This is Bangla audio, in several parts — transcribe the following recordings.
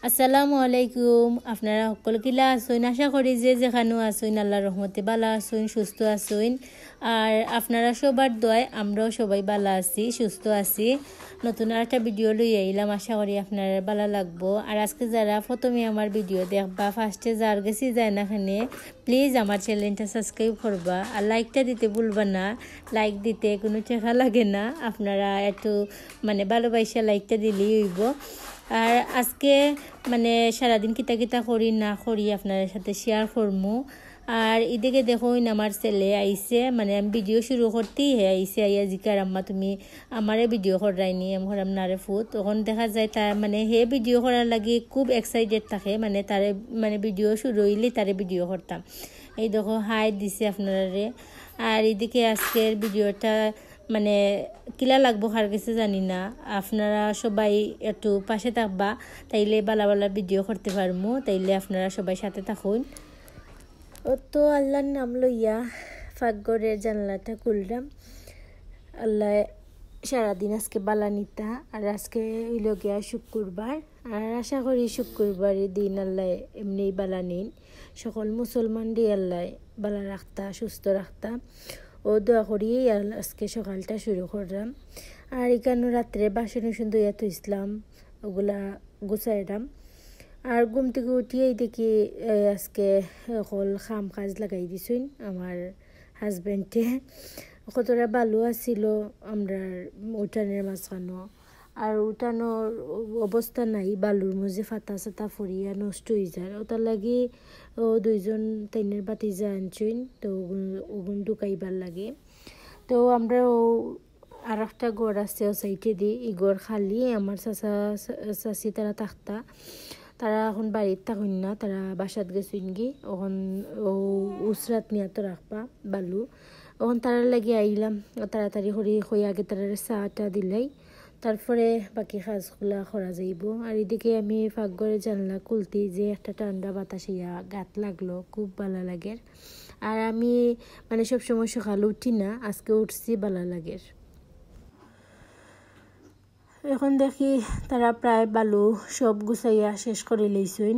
আসসালামু আলাইকুম। আপনারা সকল কিলা আসুন, আশা করি যে যেখানেও আসুন আল্লাহর রহমতে বালা আসুন, সুস্থ আসুন। আর আপনারা সবার দোয়ায় আমরাও সবাই বালা আছি, সুস্থ আছি। নতুন একটা ভিডিও লই আইলাম, আশা করি আপনারা বালা লাগবো। আর আজকে যারা প্রথমে আমার ভিডিও দেখবা, ফার্স্টে যার গেছি যায় না খানে, প্লিজ আমার চ্যানেলটা সাবস্ক্রাইব করবা আর লাইকটা দিতে ভুলবা না। লাইক দিতে কোনো টাকা লাগে না, আপনারা একটু ভালোবাসা লাইকটা দিলেই হইব। আর আজকে সারাদিন কিতা কিতা করি না করি আপনার সাথে শেয়ার করবো। আর এদিকে দেখুন আমার ছেলে আইসে, আমি ভিডিও শুরু করতেই আইসে, আইয়া জিকার আম্মা তুমি আমারে ভিডিও করাইনি, আমি করাম না রে ফুট। তখন দেখা যায় তার হে ভিডিও করার লাগে খুব এক্সাইটেড থাকে, তারে ভিডিও শুরু হইলে তারে ভিডিও করতাম। এই দেখো হাই দিছে আপনারা। আর এদিকে আজকের ভিডিওটা কিলা লাগবো কার কাছে জানি না, আপনারা সবাই একটু পাশে থাকবা, তাইলে বালা বালা ভিডিও করতে পারবো। তাইলে আপনারা সবাই সাথে থাকুন। ও তো আল্লাহর নাম লইয়া ফাঁকঘরের জানলাটা খুললাম। আল্লাহ সারাদিন আজকে বালা নিতা। আর আজকে হইল গিয়া শুক্রবার, আর আশা করি শুক্রবারের দিন আল্লাহ এমনি বালা নিন, সকল মুসলমান দিয়ে আল্লাহ বালা রাখতা, সুস্থ রাখতা ও দোয়া করি। আজকে সকালটা শুরু করলাম। আর এখানে রাত্রে বাসন ধুইয়া থইছিলাম, ওগুলা গুছাইলাম। আর ঘুম থেকে উঠিয়েই দেখি আজকে সকল খাম কাজ লাগাই দিছুন আমার হাজবেন্ডে। কতটা বালু আসছিল আমরা উঠানের মাঝখানো, আর উঠানোর অবস্থা নাই, বালুর মধ্যে ফাতা সাতা ফরিয়া নষ্ট হয়ে যায়। ওটার লাগি ও দুইজন তাইনের বাতি যা আনছুন, তো ওগুন ঢুকাইবার লাগে। তো আমরা আর একটা ঘর আছে ও সাইডে দিই, এই ঘর খালি আমার চাচি তারা থাকতা, তারা এখন বাড়ির থাকুন না, তারা বাসাত গেছেন গি। ওখান ও উসরাত নিয়ে তো রাখবা বালু, ওখান তারা লাগে আইলাম তাড়াতাড়ি করে হয়ে আগে তারা চাটা দিলাই, তারপরে বাকি কাজগুলা করা যাইব। আর এদিকে আমি পাকঘরে জানলা খুলতে যে একটা ঠান্ডা বাতাস ইয়া গাত লাগলো, খুব ভালো লাগে। আর আমি সবসময় সকালে উঠি না, আজকে উঠছি ভালো লাগে। এখন দেখি তারা প্রায় বালু সব গুছাইয়া শেষ করে লইছুন।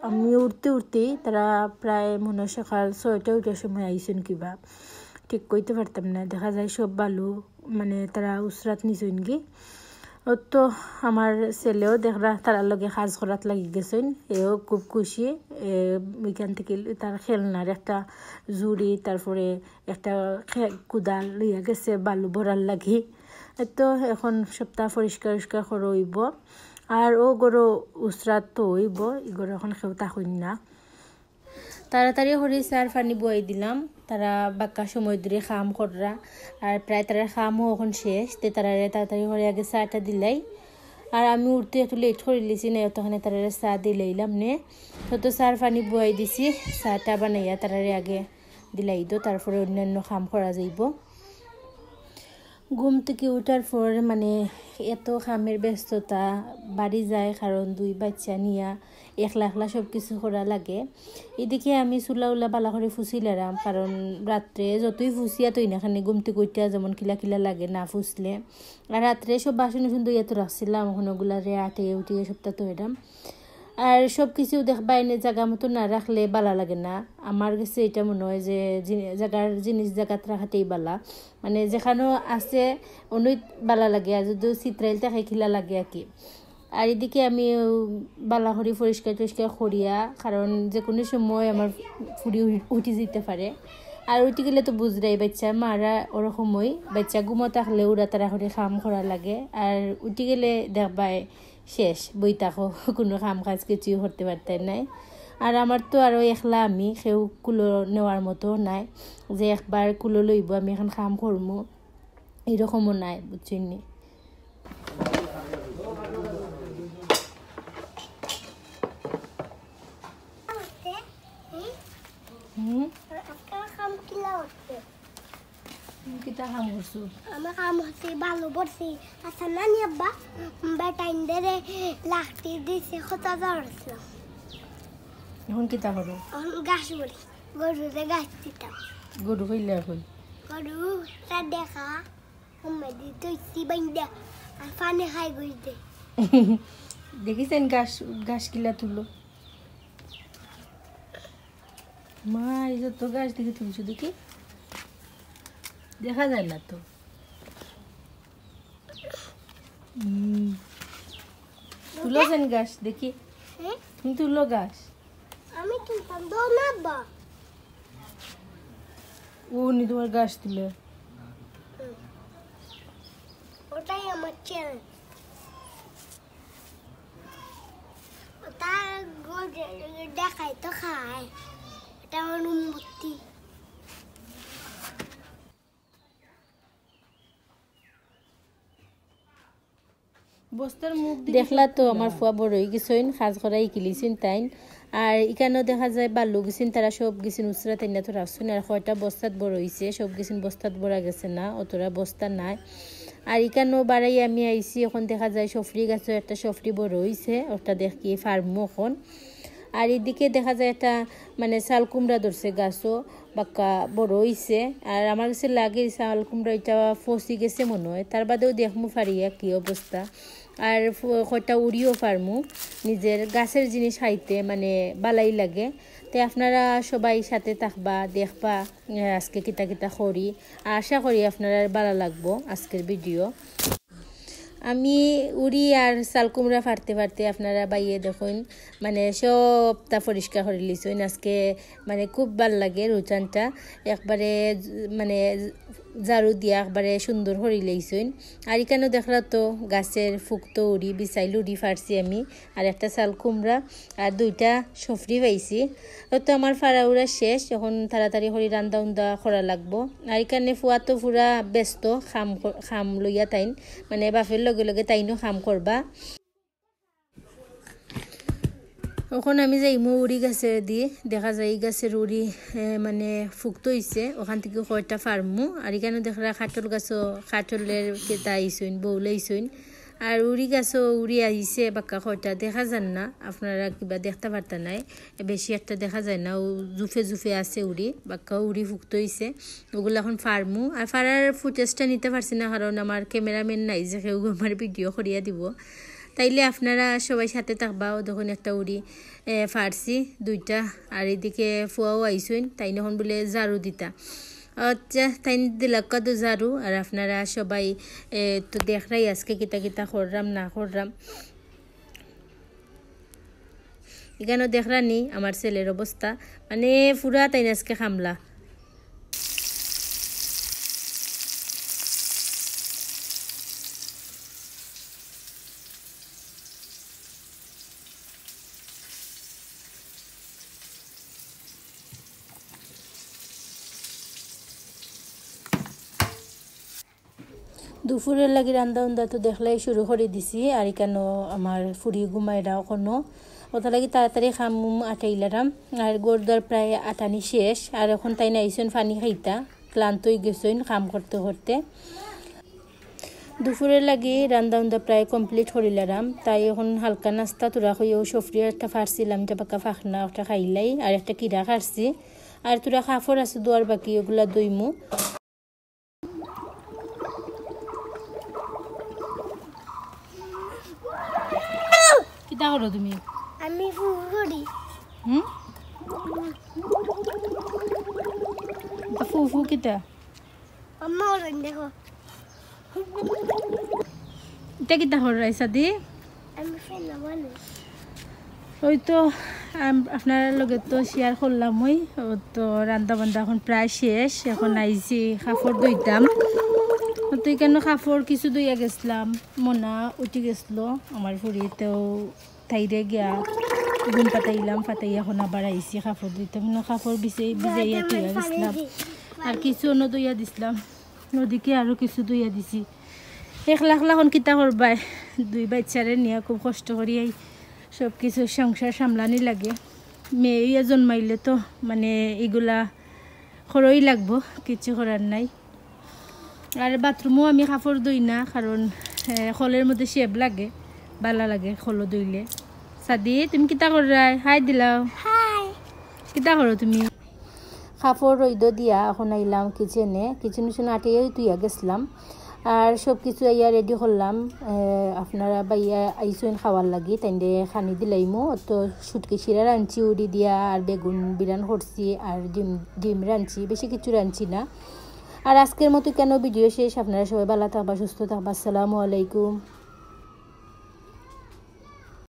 আমি উঠতেই তারা প্রায় মনে হয় সকাল 6টা উঠার সময় আইসুন, কিবা ঠিক কইতে পারতাম না। দেখা যায় সব বালু তারা উসরাত নিছুন গি। ও তো আমার ছেলেও দেখরা তারার লগে কাজ করাত লাগি গেছেন, এও খুব খুশি। ওইখান থেকে তার খেলনার একটা জুড়ি, তারপরে একটা কুদাল লইয়া গেছে বালু ভরার লাগি। তো এখন সপ্তাহ পরিষ্কার করে হইব। আর ও গরু উসরাত তো হইব, ই গরু এখন কেউ তাকুন না। তাড়াতাড়ি করে চার পানি বই দিলাম, তারা বাক্কা সময় ধরে খাম কররা। আর প্রায় তারা খামও এখন শেষ, তে তারা তাড়াতাড়ি করে আগে চাটা দিলাই। আর আমি উঠতে একটু লেট করে লিছি না, তখন তারা চা দিলাইলাম নে। তো চার পানি বই দিছি, চাটা বানাইয়া তারা আগে দিলাই দো, তারপরে অন্যান্য খাম করা যাইব। ঘুম থেকে উঠার পর এত খামের ব্যস্ততা বাড়ি যায়, কারণ 2 বাচ্চা নিয়া একলা একলা সব কিছু করা লাগে। এদিকে আমি চুলা উলা বালা করে ফুসিলাম, কারণ রাত্রে যতই ফুসিয়া তৈ না খানি ঘুম থেকে উঠা যেমন কিলা কিলা লাগে না ফুসলে। আর রাত্রে সব বাসন ধুইয়া তো রাখছিলাম, ওখানে ওগুলারে আটে উঠিয়ে সপ্তাহ তো এরাম। আর সব কিছু দেখবা এনে জায়গা মতো না রাখলে বালা লাগে না। আমার কাছে এটা মনে হয় যে জিনিস জায়গাত রাখাতেই বালা, যেখানেও আছে অনেক বালা লাগে, আর যদি চিত্রাইল থাকে খিলা লাগে আর কি। আর এদিকে আমি বালা করি পরিষ্কার টরিষ্কার করিয়া, কারণ যে কোনো সময় আমার ফুড়ি উঠে যেতে পারে। আর উঠে গেলে তো বুঝরাই বাচ্চা মারা ওরকমই, বাচ্চা ঘুমো থাকলে উড়া তারা করে কাম করা লাগে। আর উঠে গেলে দেখবাই শেষ বই থাকো, কোনো কাম কাজ কিছুই করতে পারতেন নাই। আর আমার তো আরও একলা, আমি কেউ কুলো নেওয়ার মতো নাই যে একবার কুলো লইব আমি এখন কাম করবো, এরকমও নাই, বুঝছেন নি। কিতা কাম করছো? আমার কাম হচ্ছে ভালো পড়ছি, আচ্ছা না নি আব্বা বেটাইন দেরে লাখটি দিছে কত ধরছিল। এখন কিতা করো? গাছ বলি গরুতে গাছ দিতাম। গরু কইলে এখন গরু দেখা মেদি তুই বাইন্দা আর পানি খাই গই দে। দেখিছেন ঘাস কিলা তুলো মা এই যে তো গাছ দিকে তুলছো দেখি দেখা যায় না তো তুলোছেন গাছ দেখি তুমি তুলো গাছ আমি তুলতাম তো না বা ও নি তোমার গাছ তুলে ওটাই আমার চ্যালেঞ্জ ওটা দেখাই তো খায় এটা আমার উন্নতি দেখলা তো আমার ফুয়া বড় হয়ে গেছেন সাজ করাই কিলিছেন তাই আর এখানেও দেখা যায় বালু গেছেন তারা সব গেছেন উসরা তাই না তো রাখছেন আর কয়টা বস্তাত বড় হয়েছে সব গেছেন বস্তাত বড়া গেছে না অতটা বস্তা নাই আর এখানেও বাড়াই আমি আইছি এখন দেখা যায় সফরি গাছও একটা সফরি বড় হয়েছে ওটা দেখি ফার্মও এখন আর এদিকে দেখা যায় একটা মানে শাল কুমড়া ধরছে গাছও বাক্কা বড় হয়েছে আর আমার কাছে লাগে শাল কুমড়া এটা ফসি গেছে মনে হয় তার বাদেও দেখমু ফারিয়া কি অবস্থা আর কয়টা উড়িও ফার্মু নিজের গাছের জিনিস খাইতে মানে বালাই লাগে তাই আপনারা সবাই সাথে থাকবা দেখবা আজকে কিতা কিতা করি আশা করি আপনারা ভালো লাগবো আজকের ভিডিও আমি উড়ি আর চাল কুমড়া ফাটতে ফাটতে আপনারা বাইয়ে দেখুন মানে সবটা পরিষ্কার করে লিছুন আজকে মানে খুব ভাল লাগে রুচানটা একবারে মানে ঝাড়ু দিয়া একবারে সুন্দর করে লইছুন আর এখানেও দেখলা তো গাছের ফুক্ত উড়ি বিছাইল উড়ি ফাটছি আমি আর একটা চাল কুমড়া আর দুইটা সফরি পাইছি তো আমার ফাড়াউড়া শেষ এখন তাড়াতাড়ি করে রান্দা উন্দা করা লাগবো আর এখানে ফুয়া তো পুরা ব্যস্ত খাম লইয়া তাইন মানে বাপের লগে লগে তাইনও খাম করবা ওখানে আমি যাইমু উড়ি গাছের দিয়ে দেখা যায় এই গাছের উড়ি মানে ফুক্ত হয়েছে ওখান থেকে কয়টা ফার্মু আর এখানে দেখা খাটল গাছও খাটলের কেতা আইসইন বউলে আইসইন আর উড়ি গাছও উড়ি আইছে বাক্কা কয়টা দেখা যান না আপনারা কিবা দেখতে পারতা নাই বেশি একটা দেখা যায় না ও জুফে জুফে আছে উড়ি বাক্কা উড়ি ফুক্ত হয়েছে ওগুলো এখন ফার্মু আর ফারার ফুটেজটা নিতে পারছি না কারণ আমার ক্যামেরাম্যান নাই যে কেউ আমার ভিডিও করিয়া দিব তাইলে আপনারা সবাই সাথে থাকবাও তখন একটা উড়ি ফারছি দুইটা আর এদিকে ফুয়াও আইসইন তাই নখন বলে ঝাড়ু দিতা আচ্ছা তাই দিলাক কত ঝাড়ু আর আপনারা সবাই তো দেখরাই আজকে কিতা কিতা করলাম না করলাম এখানেও দেখরানি আমার ছেলের অবস্থা মানে পুরা তাই আজকে খামলা দুপুরের লাগে রান্দা উন্দা তো দেখলাই শুরু করে দিছি আর এখানেও আমার ফুরি ঘুমাইরাও কোনো ওটা লাগে তাড়াতাড়ি খাম আটাইলাম আর গোরদার প্রায় আটানি শেষ আর এখন তাই নাইছেন পানি খাইতা ক্লান্ত হয়ে গেছেন কাম করতে করতে দুপুরের লাগে রান্দা উন্দা প্রায় কমপ্লিট করিলাম তাই এখন হালকা নাস্তা তোরা হয়েও সফরি একটা ফারছিলাম এটা পাকা ফাঁকনা একটা খাইলাই আর একটা কিরা খারছি আর তোরা খাফর আছে দোয়ার বাকি ওগুলা দইমু কিতা করো তুমি আমি ফুল করি ফুফু কিতা আম্মা ওরেন দেখো এটা কিতা হর রাইসা দি আমি ফেনা মানে ওই তো আপনার লগে তো শেয়ার করলাম ওই তো রান্না বান্না এখন প্রায় শেষ এখন আইছি কাপড় ধুইতাম তো এখানে কাপড় কিছু ধুইয়া গেছিলাম মনা উঠি গেছিলো আমার ফুরিতেও তাইরে গিয়া ঘুম পাতাইয়া এখন আবার আইসি কাপড় ধুইতে কাপড় ভিজাইয়া ধুইয়া গেছিলাম আর কিছু অন্য ধুইয়া দিছিলাম ওদিকে আরও কিছু ধুইয়া দিছি একলা এখন কিতা করবাই দুই বাচ্চারে নিয়ে খুব কষ্ট করি সব কিছু সংসার সামলানি লাগে মেয়ে জন্মাইলে তো মানে এগুলা খরই লাগবো কিছু করার নাই আর বাথরুমও আমি কাপড় ধুই না কারণ খলের মধ্যে শেপ লাগে ভালো লাগে খলো ধুইলে সাদি তুমি কিতা করাই হাই দিলাও কিতা করো তুমি কাপড় রইদ দিয়া এখন আইলাম কিচেনে আটিয়ে তুইয়া গেছিলাম আর সব কিছু আইয়া রেডি করলাম আপনারা বাইয়া আইসইন খাওয়ার লাগি তাইলে খানি দিলাইমো তো শুটকি শিরা রাঁধছি উড়ি দিয়া আর বেগুন বিরান করছি আর ডিম রাঁধছি বেশি কিছু রাঁধছি না আর আজকের মতো কেন ভিডিও শেষ আপনারা সবাই ভালো থাকবা সুস্থ থাকবা আসসালামু আলাইকুম।